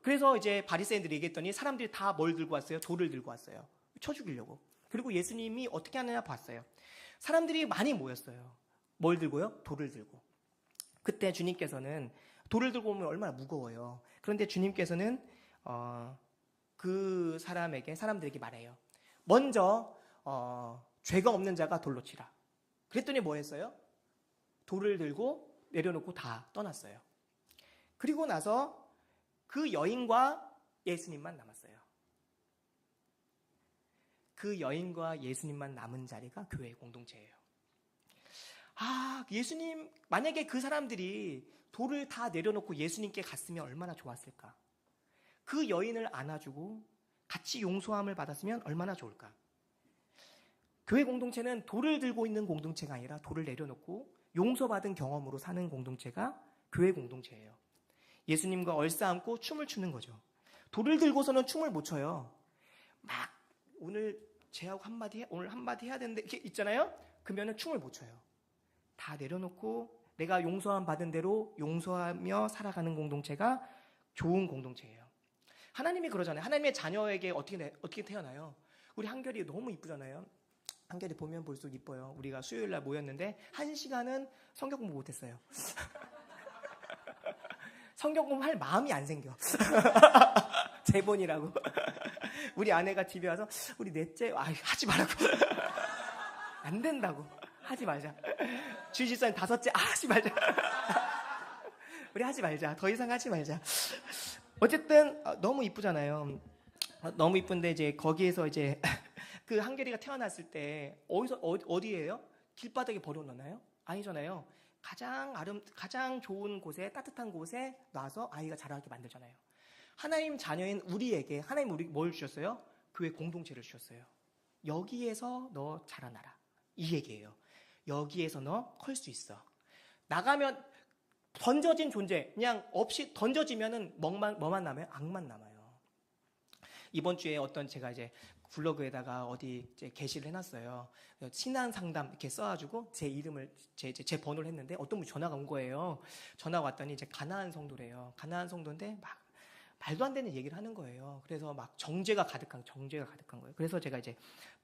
그래서 이제 바리새인들이 얘기했더니 사람들이 다 뭘 들고 왔어요? 돌을 들고 왔어요. 쳐 죽이려고. 그리고 예수님이 어떻게 하느냐 봤어요. 사람들이 많이 모였어요. 뭘 들고요? 돌을 들고. 그때 주님께서는, 돌을 들고 오면 얼마나 무거워요. 그런데 주님께서는 그 사람들에게 말해요. 먼저 죄가 없는 자가 돌로 치라. 그랬더니 뭐 했어요? 돌을 들고 내려놓고 다 떠났어요. 그리고 나서 그 여인과 예수님만 남았어요. 그 여인과 예수님만 남은 자리가 교회 공동체예요. 예수님, 만약에 그 사람들이 돌을 다 내려놓고 예수님께 갔으면 얼마나 좋았을까? 그 여인을 안아주고 같이 용서함을 받았으면 얼마나 좋을까? 교회 공동체는 돌을 들고 있는 공동체가 아니라 돌을 내려놓고 용서받은 경험으로 사는 공동체가 교회 공동체예요. 예수님과 얼싸안고 춤을 추는 거죠. 돌을 들고서는 춤을 못 춰요. 막 오늘 제하고 오늘 한마디 해야 되는데 이렇게 있잖아요. 그러면은 춤을 못 춰요. 다 내려놓고 내가 용서함 받은 대로 용서하며 살아가는 공동체가 좋은 공동체예요. 하나님이 그러잖아요. 하나님의 자녀에게 어떻게 태어나요? 우리 한결이 너무 이쁘잖아요. 한결이 보면 볼수록 이뻐요. 우리가 수요일 날 모였는데 1시간은 성경 공부 못했어요. 성경 공부할 마음이 안 생겨. 제본이라고. 우리 아내가 집에 와서 우리 넷째 하지 말라고. 안 된다고. 하지 말자. 주일집사님 5째 하지 말자. 우리 하지 말자. 더 이상 하지 말자. 어쨌든 너무 이쁘잖아요. 너무 이쁜데 이제 거기에서 이제 그 한결이가 태어났을 때 어디예요? 길바닥에 버려놓나요? 아니잖아요. 가장 좋은 곳에, 따뜻한 곳에 놔서 아이가 자라게 만들잖아요. 하나님 자녀인 우리에게 하나님 우리 뭘 주셨어요? 교회 공동체를 주셨어요. 여기에서 너 자라나라. 이 얘기예요. 여기에서 너 클 수 있어. 나가면 던져진 존재, 그냥 없이 던져지면은 뭐만 남아요? 악만 남아요. 이번 주에 제가 이제 블로그에다가 어디 이제 게시를 해놨어요. 신앙 상담 이렇게 써가지고 제 이름을 제 번호를 했는데 어떤 분이 전화가 온 거예요. 전화가 왔더니 이제 가나안 성도래요. 가나안 성도인데 막 말도 안 되는 얘기를 하는 거예요. 그래서 막 정죄가 가득한 거예요. 그래서 제가 이제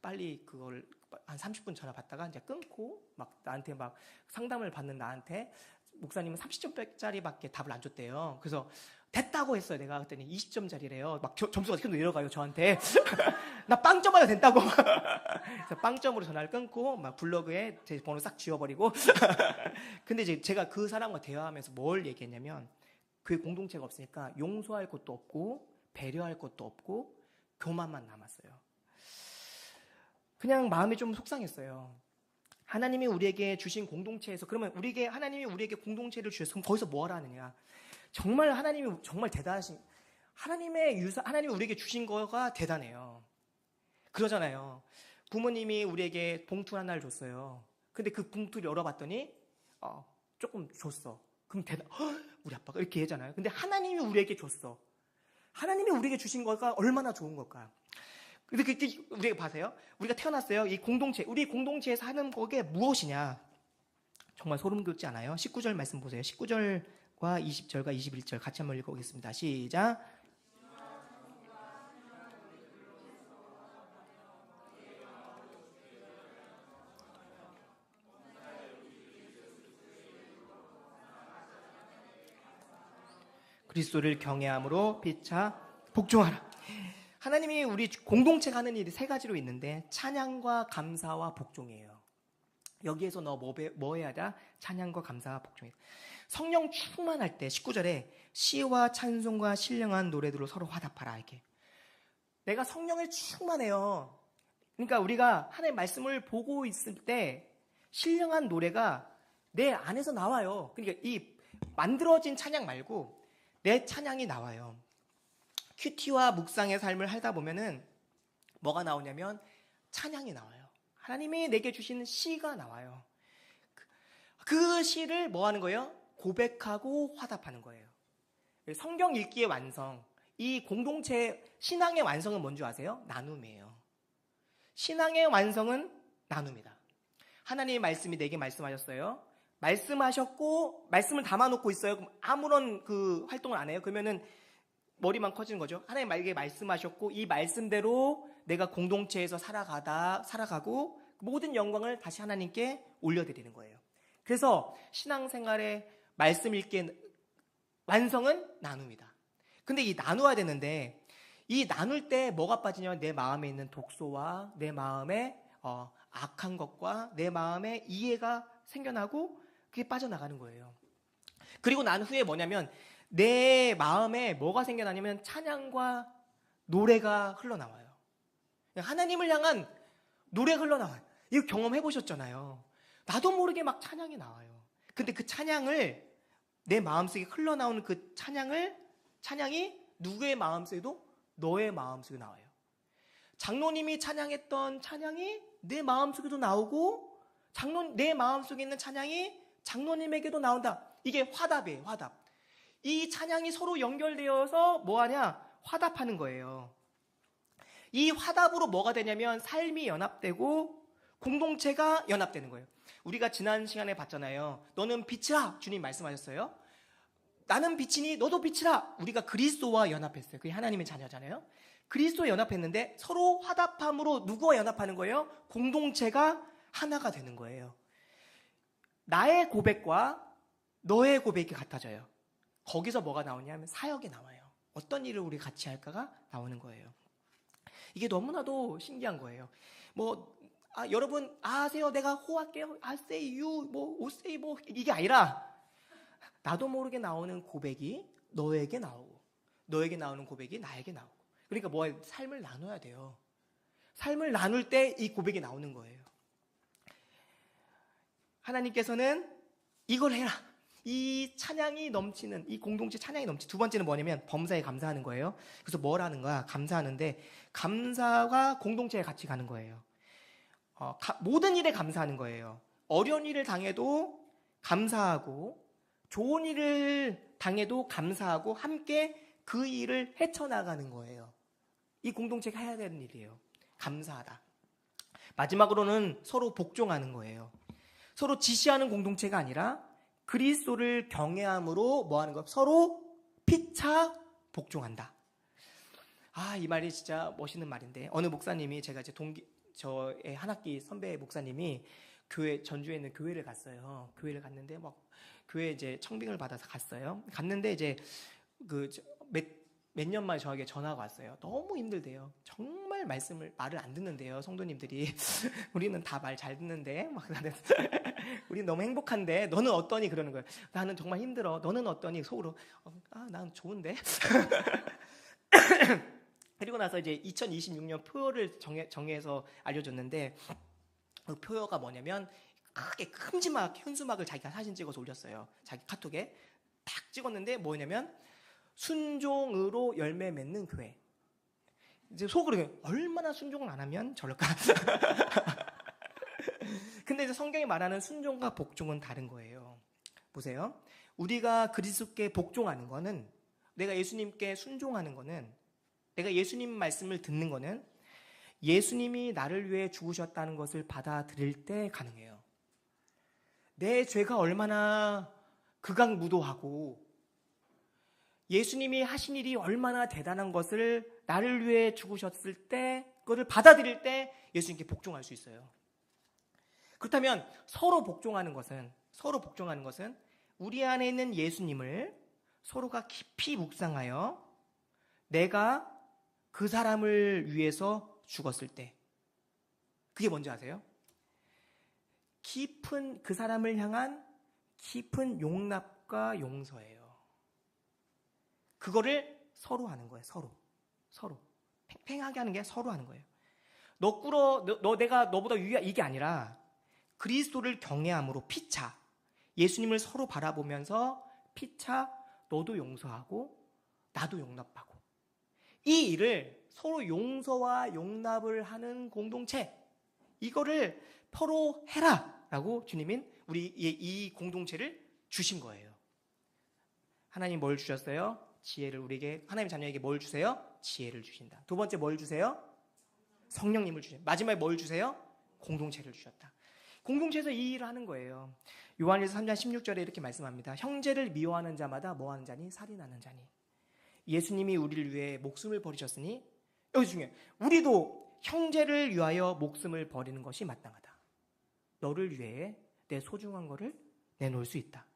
빨리 그걸 한 30분 전화 받다가 이제 끊고 막 나한테 막 상담을 받는 나한테 목사님은 30점짜리밖에 답을 안 줬대요. 그래서 됐다고 했어요. 내가 그랬더니 20점짜리래요. 막 점수가 계속 내려가요. 저한테. 나 빵점 맞아 된다고. 그래서 빵점으로 전화를 끊고 막 블로그에 제 번호 싹 지워버리고. 근데 이제 제가 그 사람과 대화하면서 뭘 얘기했냐면 그 공동체가 없으니까 용서할 것도 없고 배려할 것도 없고 교만만 남았어요. 그냥 마음이 좀 속상했어요. 하나님이 우리에게 주신 공동체에서, 그러면 하나님이 우리에게 공동체를 주셔서 그럼 거기서 뭘 하느냐? 정말 하나님이 정말 대단하신, 하나님이 우리에게 주신 거가 대단해요. 그러잖아요. 부모님이 우리에게 봉투 하나를 줬어요. 근데 그 봉투를 열어봤더니 조금 줬어. 그럼 우리 아빠가 이렇게 하잖아요. 근데 하나님이 우리에게 줬어. 하나님이 우리에게 주신 거가 얼마나 좋은 걸까? 근데 우리가 봐세요. 우리가 태어났어요. 우리 공동체에서 하는 거게 무엇이냐? 정말 소름 돋지 않아요? 19절 말씀 보세요. 19절과 20절과 21절 같이 한번 읽어보겠습니다. 시작. 그리스도를 경외함으로 피차 복종하라. 하나님이 우리 공동체가 하는 일이 3가지로 있는데 찬양과 감사와 복종이에요. 여기에서 너 뭐 해야 돼? 찬양과 감사와 복종이에요. 성령 충만할 때 19절에 시와 찬송과 신령한 노래들로 서로 화답하라. 이렇게. 내가 성령에 충만해요. 그러니까 우리가 하나님의 말씀을 보고 있을 때 신령한 노래가 내 안에서 나와요. 그러니까 이 만들어진 찬양 말고 내 찬양이 나와요. 큐티와 묵상의 삶을 하다 보면은 뭐가 나오냐면 찬양이 나와요. 하나님이 내게 주신 시가 나와요. 그 시를 뭐 하는 거예요? 고백하고 화답하는 거예요. 성경 읽기의 완성, 이 공동체 신앙의 완성은 뭔지 아세요? 나눔이에요. 신앙의 완성은 나눔이다. 하나님의 말씀이 내게 말씀하셨어요. 말씀하셨고 말씀을 담아놓고 있어요. 그럼 아무런 그 활동을 안 해요. 그러면은 머리만 커지는 거죠. 하나님 나에게 말씀하셨고 이 말씀대로 내가 공동체에서 살아가고 모든 영광을 다시 하나님께 올려드리는 거예요. 그래서 신앙생활의 말씀 읽기의 완성은 나눔이다. 근데 이 나누어야 되는데 이 나눌 때 뭐가 빠지냐면 내 마음에 있는 독소와 내 마음에 악한 것과 내 마음에 이해가 생겨나고 그게 빠져나가는 거예요. 그리고 난 후에 뭐냐면 내 마음에 뭐가 생겨나냐면 찬양과 노래가 흘러나와요. 하나님을 향한 노래가 흘러나와요. 이거 경험해 보셨잖아요. 나도 모르게 막 찬양이 나와요. 근데 그 찬양을 내 마음속에 흘러나오는 그 찬양이 누구의 마음속에도 너의 마음속에 나와요. 장로님이 찬양했던 찬양이 내 마음속에도 나오고 내 마음속에 있는 찬양이 장로님에게도 나온다. 이게 화답이에요. 화답. 이 찬양이 서로 연결되어서 뭐하냐? 화답하는 거예요. 이 화답으로 뭐가 되냐면 삶이 연합되고 공동체가 연합되는 거예요. 우리가 지난 시간에 봤잖아요. 너는 빛이라 주님 말씀하셨어요. 나는 빛이니 너도 빛이라. 우리가 그리스도와 연합했어요. 그게 하나님의 자녀잖아요. 그리스도와 연합했는데 서로 화답함으로 누구와 연합하는 거예요? 공동체가 하나가 되는 거예요. 나의 고백과 너의 고백이 같아져요. 거기서 뭐가 나오냐면 사역이 나와요. 어떤 일을 우리 같이 할까가 나오는 거예요. 이게 너무나도 신기한 거예요. 여러분 아세요? 내가 호할게요. I say you, O say 이게 아니라 나도 모르게 나오는 고백이 너에게 나오고 너에게 나오는 고백이 나에게 나오고 그러니까 삶을 나눠야 돼요. 삶을 나눌 때 이 고백이 나오는 거예요. 하나님께서는 이걸 해라. 이 찬양이 넘치는 이 공동체 찬양이 넘치는 두 번째는 뭐냐면 범사에 감사하는 거예요. 그래서 뭘 하는 거야? 감사하는데 감사가 공동체에 같이 가는 거예요. 모든 일에 감사하는 거예요. 어려운 일을 당해도 감사하고 좋은 일을 당해도 감사하고 함께 그 일을 헤쳐나가는 거예요. 이 공동체가 해야 되는 일이에요. 감사하다. 마지막으로는 서로 복종하는 거예요. 서로 지시하는 공동체가 아니라 그리스도를 경외함으로 뭐 하는 거예요? 서로 피차 복종한다. 이 말이 진짜 멋있는 말인데 어느 목사님이 제가 이제 저의 한 학기 선배 목사님이 전주에 있는 교회를 갔어요. 교회를 갔는데 교회 이제 청빙을 받아서 갔어요. 갔는데 이제 몇 년 만에 저에게 전화가 왔어요. 너무 힘들대요. 정말 말을 안 듣는데요. 성도님들이 우리는 다 말 잘 듣는데 우리는 너무 행복한데 너는 어떠니? 그러는 거예요. 나는 정말 힘들어. 너는 어떠니? 속으로 난 좋은데. 그리고 나서 이제 2026년 표어를 정해서 알려줬는데 그 표어가 뭐냐면 크게 큼지막 현수막을 자기가 사진 찍어서 올렸어요. 자기 카톡에 딱 찍었는데 뭐냐면 순종으로 열매 맺는 교회. 이제 속으로 얼마나 순종을 안 하면 저럴까? 근데 이제 성경이 말하는 순종과 복종은 다른 거예요. 보세요. 우리가 그리스도께 복종하는 거는 내가 예수님께 순종하는 거는 내가 예수님 말씀을 듣는 거는 예수님이 나를 위해 죽으셨다는 것을 받아들일 때 가능해요. 내 죄가 얼마나 극악무도하고 예수님이 하신 일이 얼마나 대단한 것을 나를 위해 죽으셨을 때 그것을 받아들일 때 예수님께 복종할 수 있어요. 그렇다면 서로 복종하는 것은 우리 안에 있는 예수님을 서로가 깊이 묵상하여 내가 그 사람을 위해서 죽었을 때 그게 뭔지 아세요? 그 사람을 향한 깊은 용납과 용서예요. 그거를 서로 하는 거예요. 서로 팽팽하게 하는 게 서로 하는 거예요. 내가 너보다 유리하 이게 아니라 그리스도를 경외함으로 피차 예수님을 서로 바라보면서 피차 너도 용서하고 나도 용납하고 이 일을 서로 용서와 용납을 하는 공동체 이거를 포로해라 라고 주님은 우리 이 공동체를 주신 거예요. 하나님 뭘 주셨어요? 지혜를 우리에게, 하나님 자녀에게 뭘 주세요? 지혜를 주신다. 두 번째 뭘 주세요? 성령님을 주세요. 마지막에 뭘 주세요? 공동체를 주셨다. 공동체에서 이 일을 하는 거예요. 요한일서 3장 16절에 이렇게 말씀합니다. 형제를 미워하는 자마다 뭐하는 자니? 살인하는 자니. 예수님이 우리를 위해 목숨을 버리셨으니, 여기 중에 우리도 형제를 위하여 목숨을 버리는 것이 마땅하다. 너를 위해 내 소중한 거를 내놓을 수 있다.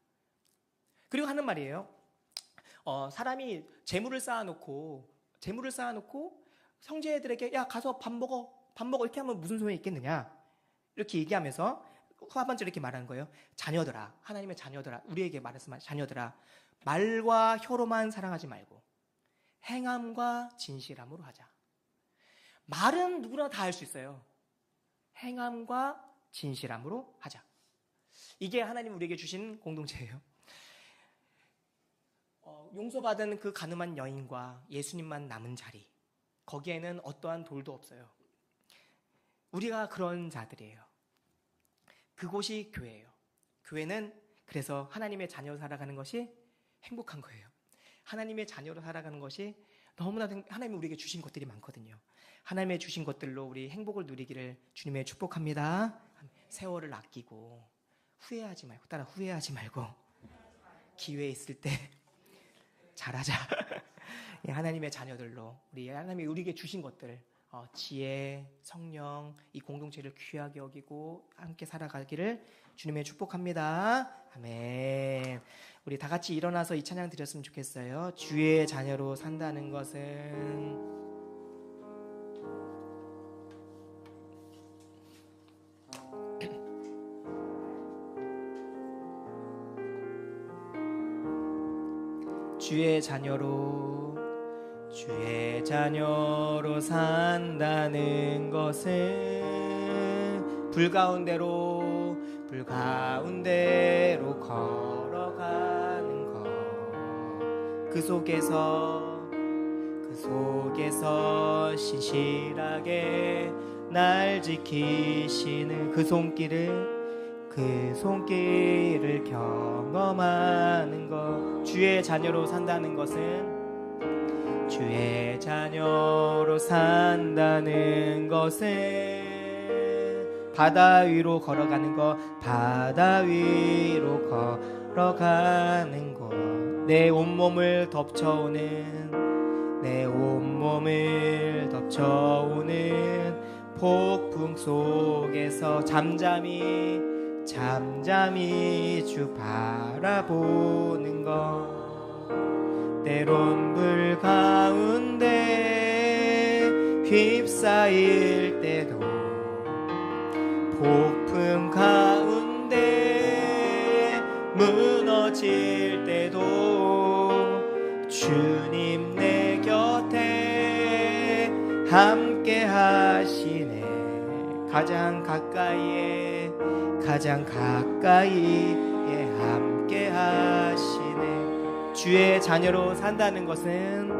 그리고 하는 말이에요. 사람이 재물을 쌓아놓고 형제들에게 야 가서 밥 먹어 이렇게 하면 무슨 소용이 있겠느냐 이렇게 얘기하면서 후반절에 이렇게 말하는 거예요. 자녀들아, 하나님의 자녀들아, 우리에게 말했으면 자녀들아, 말과 혀로만 사랑하지 말고 행함과 진실함으로 하자. 말은 누구나 다 할 수 있어요. 행함과 진실함으로 하자. 이게 하나님 우리에게 주신 공동체예요. 용서받은 그 가늠한 여인과 예수님만 남은 자리, 거기에는 어떠한 돌도 없어요. 우리가 그런 자들이에요. 그곳이 교회예요. 교회는 그래서 하나님의 자녀로 살아가는 것이 행복한 거예요. 하나님의 자녀로 살아가는 것이 너무나도 하나님이 우리에게 주신 것들이 많거든요. 하나님의 주신 것들로 우리 행복을 누리기를 주님의 축복합니다. 세월을 아끼고 후회하지 말고 기회 있을 때 잘하자. 하나님의 자녀들로 우리 하나님이 우리에게 주신 것들, 지혜, 성령, 이 공동체를 귀하게 여기고 함께 살아가기를 주님의 축복합니다. 아멘. 우리 다 같이 일어나서 이 찬양 드렸으면 좋겠어요. 주의 자녀로 산다는 것은 주의 자녀로 산다는 것은 불 가운데로 걸어가는 것, 그 속에서 신실하게 날 지키시는 그 손길을 경험하는 것. 주의 자녀로 산다는 것은 바다 위로 걸어가는 것, 내 온몸을 덮쳐오는 폭풍 속에서 잠잠히 주 바라보는 것. 때론 불 가운데 휩싸일 때도, 폭풍 가운데 무너질 때도 주님 내 곁에 함께 하시네. 가장 가까이에 함께 하시네. 주의 자녀로 산다는 것은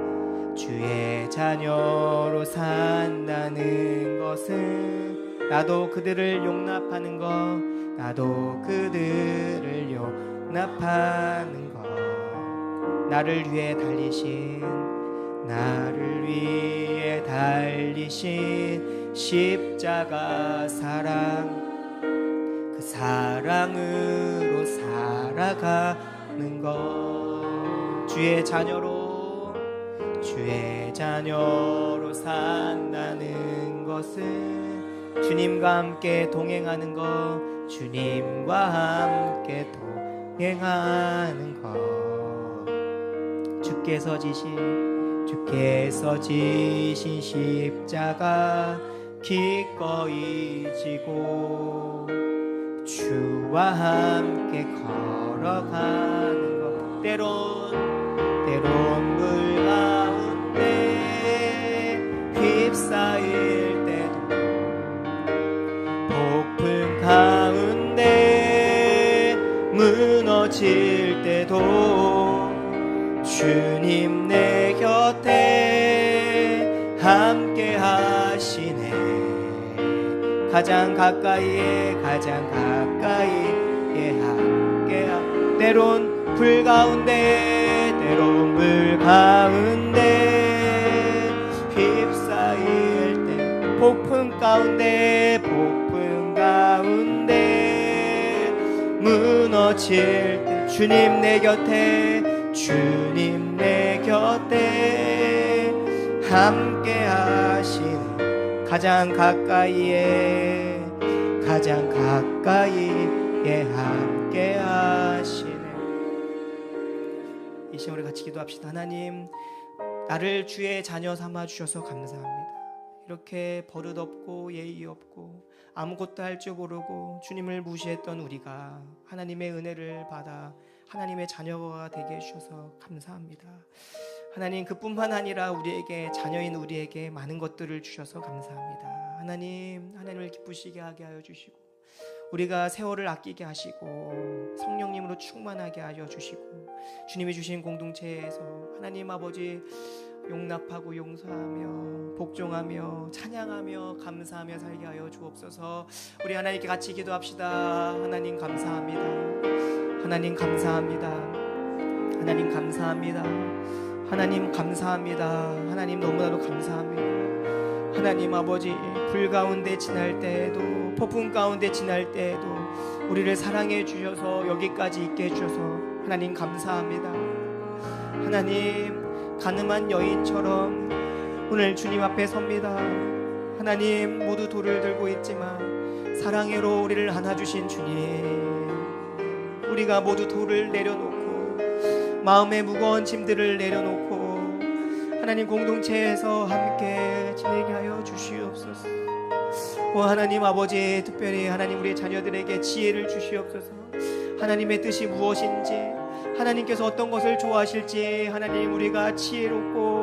나도 그들을 용납하는 것, 나를 위해 달리신 십자가 사랑, 그 사랑으로 살아가는 것. 주의 자녀로 산다는 것은 주님과 함께 동행하는 것, 주께서 지신 십자가 기꺼이 지고 주와 함께 걸어가는 것. 때론 물 가운데 휩싸일 때도, 폭풍 가운데 무너질 때도 주님 내 곁에 함께 하시네. 가장 가까이에 함께하. 때론 불 가운데 때론 물 가운데 휩싸일 때 폭풍 가운데 무너질 때 주님 내 곁에 함께 하시네. 가장 가까이에 함께 하시네. 이 시간 우리 같이 기도합시다. 하나님, 나를 주의 자녀 삼아 주셔서 감사합니다. 이렇게 버릇없고 예의 없고 아무것도 할 줄 모르고 주님을 무시했던 우리가 하나님의 은혜를 받아 하나님의 자녀가 되게 해주셔서 감사합니다. 하나님, 그뿐만 아니라 우리에게, 자녀인 우리에게 많은 것들을 주셔서 감사합니다. 하나님을 기쁘시게 하게 하여 주시고 우리가 세월을 아끼게 하시고 성령님으로 충만하게 하여 주시고 주님이 주신 공동체에서 하나님 아버지 용납하고 용서하며 복종하며 찬양하며 감사하며 살게 하여 주옵소서. 우리 하나님께 같이 기도합시다. 하나님 감사합니다. 하나님 감사합니다. 하나님 감사합니다. 하나님 감사합니다. 하나님 너무나도 감사합니다. 하나님 아버지, 불 가운데 지날 때에도 폭풍 가운데 지날 때에도 우리를 사랑해 주셔서 여기까지 있게 해주셔서 하나님 감사합니다. 하나님, 가늠한 여인처럼 오늘 주님 앞에 섭니다. 하나님, 모두 돌을 들고 있지만 사랑으로 우리를 안아주신 주님, 우리가 모두 돌을 내려놓고 마음의 무거운 짐들을 내려놓고 하나님 공동체에서 함께 지내게 하여 주시옵소서. 오 하나님 아버지, 특별히 하나님 우리의 자녀들에게 지혜를 주시옵소서. 하나님의 뜻이 무엇인지, 하나님께서 어떤 것을 좋아하실지 하나님 우리가 지혜롭고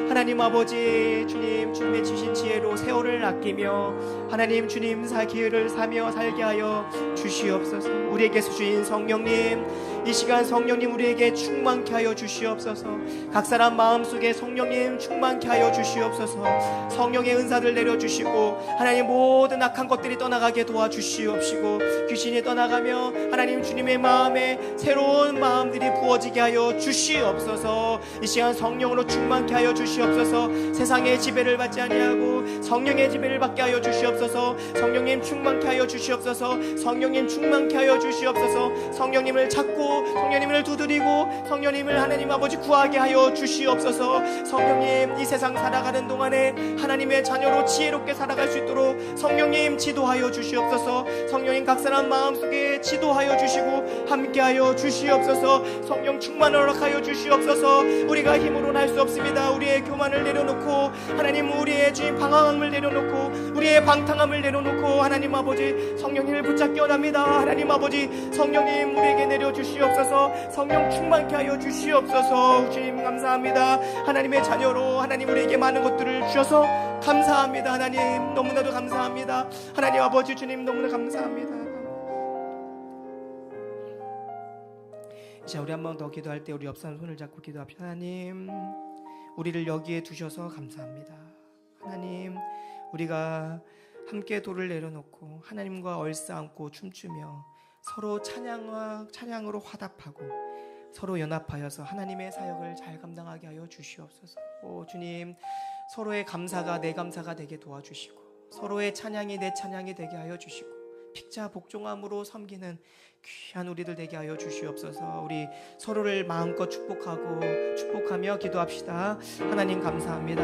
하나님 아버지 주님의 주신 지혜로 세월을 아끼며 하나님 주님 기회를 사며 살게 하여 주시옵소서. 우리에게 주신 성령님, 이 시간 성령님 우리에게 충만케 하여 주시옵소서. 각 사람 마음속에 성령님 충만케 하여 주시옵소서. 성령의 은사를 내려주시고 하나님 모든 악한 것들이 떠나가게 도와주시옵시고 귀신이 떠나가며 하나님 주님의 마음에 새로운 마음들이 부어지게 하여 주시옵소서. 이 시간 성령으로 충만케 하여 주시옵소서. 세상의 지배를 받지 아니하고 성령의 지배를 받게 하여 주시옵소서. 성령님 충만케 하여 주시옵소서. 성령님 충만케 하여 주시옵소서. 성령님을 찾고 성령님을 두드리고 성령님을 하나님 아버지 구하게 하여 주시옵소서. 성령님, 이 세상 살아가는 동안에 하나님의 자녀로 지혜롭게 살아갈 수 있도록 성령님 지도하여 주시옵소서. 성령님 각 사람 마음속에 지도하여 주시고 함께하여 주시옵소서. 성령 충만을 허락하여 주시옵소서. 우리가 힘으로는 할 수 없습니다. 우리의 교만을 내려놓고 하나님 우리의 주인 방황함을 내려놓고 우리의 방탕함을 내려놓고 하나님 아버지 성령님을 붙잡기 원합니다. 하나님 아버지 성령님 우리에게 내려주시옵소서. 성령 충만케 하여 주시옵소서. 주님 감사합니다. 하나님의 자녀로 하나님 우리에게 많은 것들을 주셔서 감사합니다. 하나님 너무나도 감사합니다. 하나님 아버지 주님 너무나 감사합니다. 자, 우리 한 번 더 기도할 때 우리 옆 사람 손을 잡고 기도합시다. 하나님, 우리를 여기에 두셔서 감사합니다. 하나님, 우리가 함께 돌을 내려놓고 하나님과 얼싸안고 춤추며 서로 찬양으로 화답하고 서로 연합하여서 하나님의 사역을 잘 감당하게 하여 주시옵소서. 오 주님, 서로의 감사가 내 감사가 되게 도와주시고 서로의 찬양이 내 찬양이 되게 하여 주시고 픽자 복종함으로 섬기는 귀한 우리들 되게 하여 주시옵소서. 우리 서로를 마음껏 축복하며 기도합시다. 하나님 감사합니다.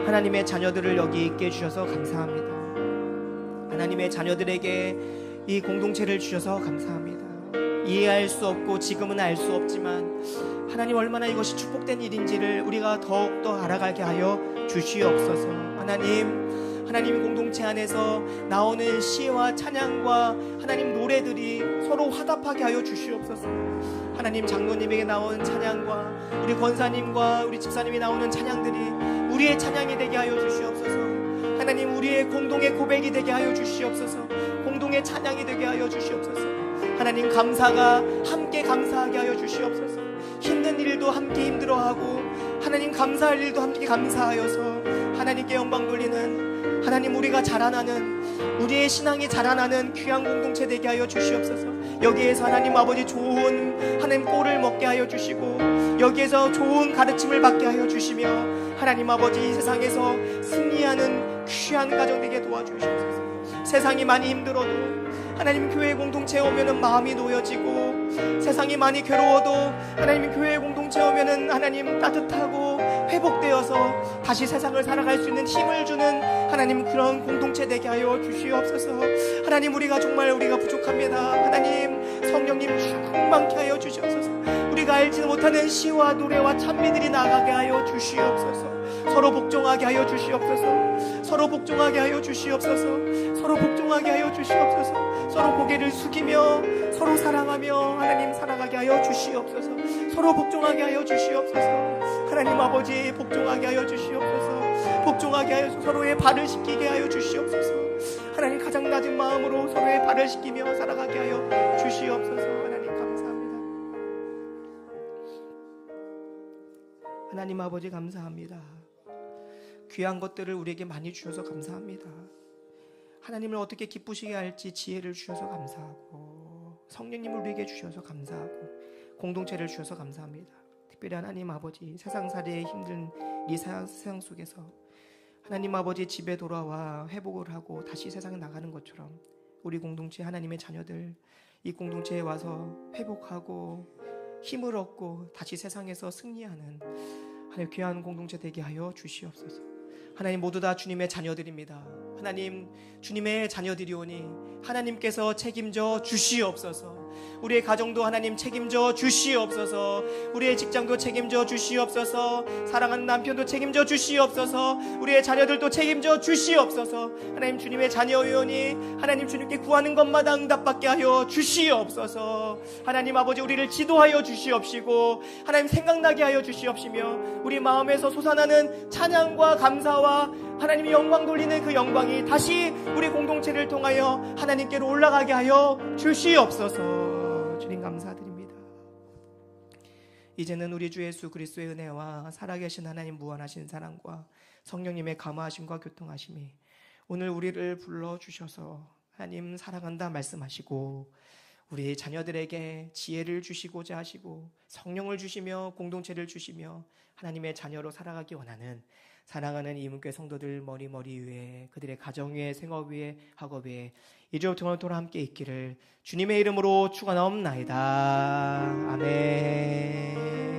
하나님의 자녀들을 여기 있게 해주셔서 감사합니다. 하나님의 자녀들에게 이 공동체를 주셔서 감사합니다. 이해할 수 없고 지금은 알 수 없지만 하나님 얼마나 이것이 축복된 일인지를 우리가 더욱더 알아가게 하여 주시옵소서. 하나님 공동체 안에서 나오는 시와 찬양과 하나님 노래들이 서로 화답하게 하여 주시옵소서. 하나님 장로님에게 나온 찬양과 우리 권사님과 우리 집사님이 나오는 찬양들이 우리의 찬양이 되게 하여 주시옵소서. 하나님 우리의 공동의 고백이 되게 하여 주시옵소서. 공동의 찬양이 되게 하여 주시옵소서. 하나님 감사가 함께 감사하게 하여 주시옵소서. 힘든 일도 함께 힘들어하고 하나님 감사할 일도 함께 감사하여서 하나님께 영광 돌리는 하나님, 우리가 자라나는, 우리의 신앙이 자라나는 귀한 공동체 되게 하여 주시옵소서. 여기에서 하나님 아버지 좋은 하나님 꼴을 먹게 하여 주시고, 여기에서 좋은 가르침을 받게 하여 주시며, 하나님 아버지 이 세상에서 승리하는 귀한 가정 되게 도와주시옵소서. 세상이 많이 힘들어도 하나님 교회 공동체에 오면은 마음이 놓여지고, 세상이 많이 괴로워도 하나님 교회 공동체에 오면은 하나님 따뜻하고 회복되어서 다시 세상을 살아갈 수 있는 힘을 주는 하나님 그런 공동체 되게 하여 주시옵소서. 하나님, 우리가 정말 우리가 부족합니다. 하나님, 성령님 충만케 하여 주시옵소서. 우리가 알지 못하는 시와 노래와 찬미들이 나가게 하여 주시옵소서. 서로 복종하게 하여 주시옵소서. 서로 복종하게 하여 주시옵소서. 서로 복종하게 하여 주시옵소서. 서로 고개를 숙이며 서로 사랑하며 하나님 살아가게 하여 주시옵소서. 서로 복종하게 하여 주시옵소서. 하나님 아버지, 복종하게 하여 주시옵소서. 복종하게 하여 서로의 발을 씻기게 하여 주시옵소서. 하나님, 가장 낮은 마음으로 서로의 발을 씻기며 살아가게 하여 주시옵소서. 하나님 감사합니다. 하나님 아버지 감사합니다. 귀한 것들을 우리에게 많이 주셔서 감사합니다. 하나님을 어떻게 기쁘시게 할지 지혜를 주셔서 감사하고, 성령님을 우리에게 주셔서 감사하고, 공동체를 주셔서 감사합니다. 특별히 하나님 아버지, 세상살이에 힘든 이 세상 속에서 하나님 아버지 집에 돌아와 회복을 하고 다시 세상에 나가는 것처럼 우리 공동체 하나님의 자녀들 이 공동체에 와서 회복하고 힘을 얻고 다시 세상에서 승리하는 하나님 귀한 공동체 되게 하여 주시옵소서. 하나님, 모두 다 주님의 자녀들입니다. 하나님, 주님의 자녀들이오니 하나님께서 책임져 주시옵소서. 우리의 가정도 하나님 책임져 주시옵소서. 우리의 직장도 책임져 주시옵소서. 사랑하는 남편도 책임져 주시옵소서. 우리의 자녀들도 책임져 주시옵소서. 하나님, 주님의 자녀이오니 하나님 주님께 구하는 것마다 응답받게 하여 주시옵소서. 하나님 아버지, 우리를 지도하여 주시옵시고 하나님 생각나게 하여 주시옵시며, 우리 마음에서 솟아나는 찬양과 감사와 하나님의 영광 돌리는 그 영광이 다시 우리 공동체를 통하여 하나님께로 올라가게 하여 주시옵소서. 주님 감사드립니다. 이제는 우리 주 예수 그리스도의 은혜와 살아계신 하나님 무한하신 사랑과 성령님의 감화하심과 교통하심이 오늘 우리를 불러주셔서 하나님 사랑한다 말씀하시고, 우리 자녀들에게 지혜를 주시고자 하시고 성령을 주시며 공동체를 주시며 하나님의 자녀로 살아가기 원하는 사랑하는 이문교회 성도들 머리 위에, 그들의 가정 위에, 생업 위에, 학업 위에 이제부터 오늘토록 함께 있기를 주님의 이름으로 축원하옵나이다. 아멘.